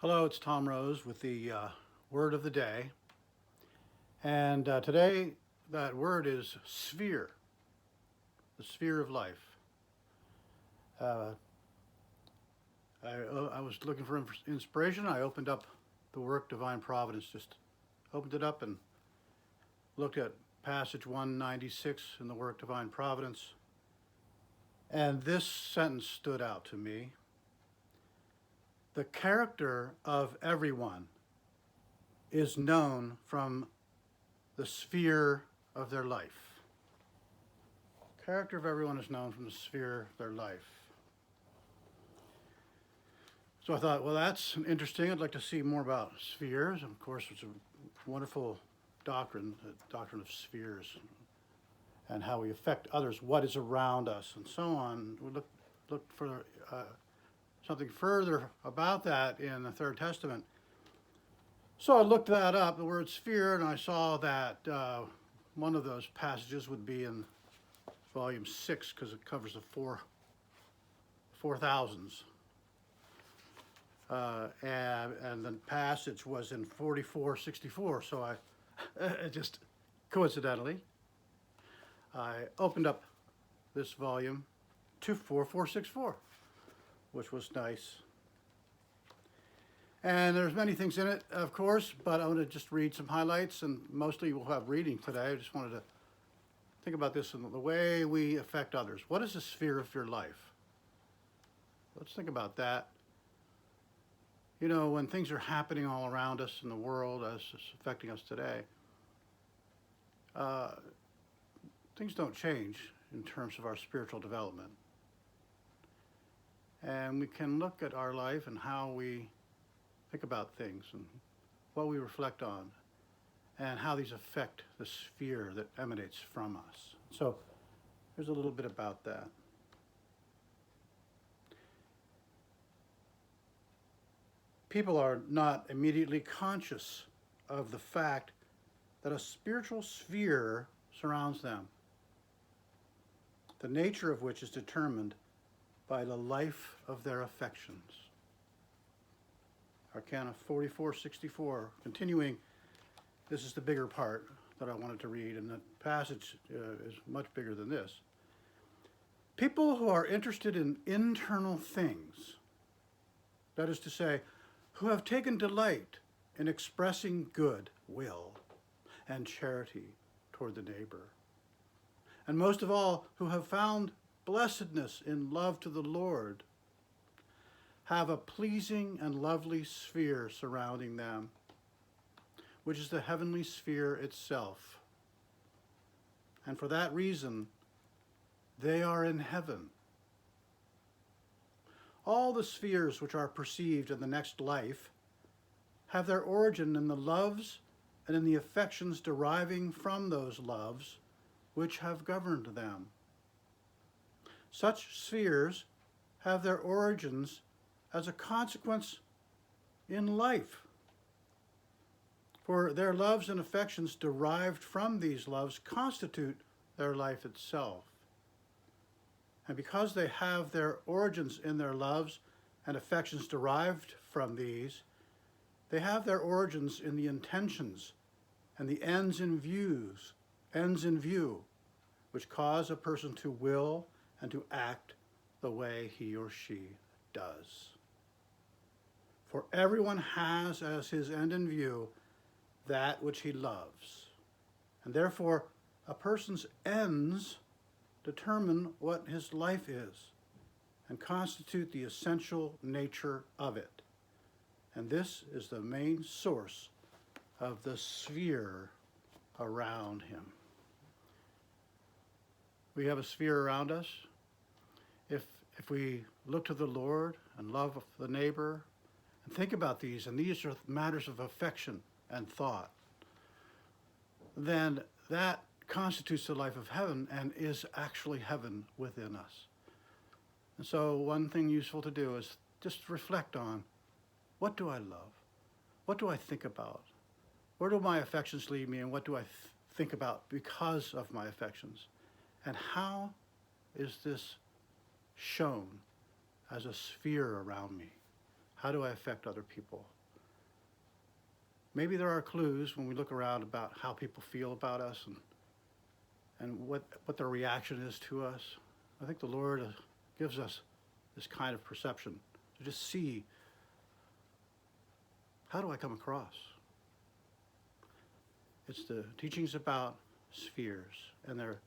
Hello, it's Tom Rose with the word of the day. And today, that word is sphere, the sphere of life. Uh, I was looking for inspiration. I opened up the work Divine Providence, just opened it up and looked at passage 196 in the work Divine Providence. And this sentence stood out to me. The character of everyone is known from the sphere of their life. Character of everyone is known from the sphere of their life. So I thought, well, that's interesting. I'd like to see more about spheres. Of course, it's a wonderful doctrine, the doctrine of spheres, and how we affect others, what is around us, and so on. We look for something further about that in the Third Testament. So I looked that up, the word sphere, and I saw that one of those passages would be in volume 6 because it covers the four thousands. And the passage was in 4464. So I just coincidentally, I opened up this volume to 4464, which was nice. And there's many things in it, of course, but I'm going to just read some highlights, and mostly we'll have reading today. I just wanted to think about this in the way we affect others. What is the sphere of your life? Let's think about that. You know, when things are happening all around us in the world as it's affecting us today, things don't change in terms of our spiritual development. And we can look at our life and how we think about things and what we reflect on and how these affect the sphere that emanates from us. So there's a little bit about that. People are not immediately conscious of the fact that a spiritual sphere surrounds them, the nature of which is determined by the life of their affections. Arcana 4464, continuing, this is the bigger part that I wanted to read, and the passage is much bigger than this. People who are interested in internal things, that is to say, who have taken delight in expressing good will and charity toward the neighbor, and most of all, who have found blessedness in love to the Lord, have a pleasing and lovely sphere surrounding them, which is the heavenly sphere itself. And for that reason, they are in heaven. All the spheres which are perceived in the next life have their origin in the loves and in the affections deriving from those loves which have governed them. Such spheres have their origins as a consequence in life. For their loves and affections derived from these loves constitute their life itself. And because they have their origins in their loves and affections derived from these, they have their origins in the intentions and the ends in view, which cause a person to will and to act the way he or she does. For everyone has as his end in view that which he loves, and therefore a person's ends determine what his life is and constitute the essential nature of it. And this is the main source of the sphere around him. We have a sphere around us. If we look to the Lord and love the neighbor and think about these, and these are matters of affection and thought, then that constitutes the life of heaven and is actually heaven within us. And so one thing useful to do is just reflect on, what do I love? What do I think about? Where do my affections lead me, and what do I think about because of my affections? And how is this shown as a sphere around me? How do I affect other people? Maybe there are clues when we look around about how people feel about us and what their reaction is to us. I think the Lord gives us this kind of perception to just see, how do I come across? It's the teachings about spheres, and they're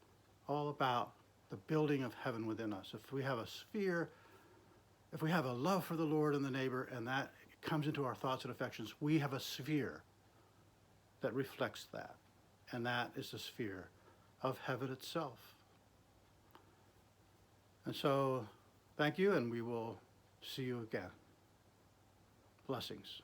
all about the building of heaven within us. If we have a sphere, if we have a love for the Lord and the neighbor, and that comes into our thoughts and affections, we have a sphere that reflects that. And that is the sphere of heaven itself. And so, thank you, and we will see you again. Blessings.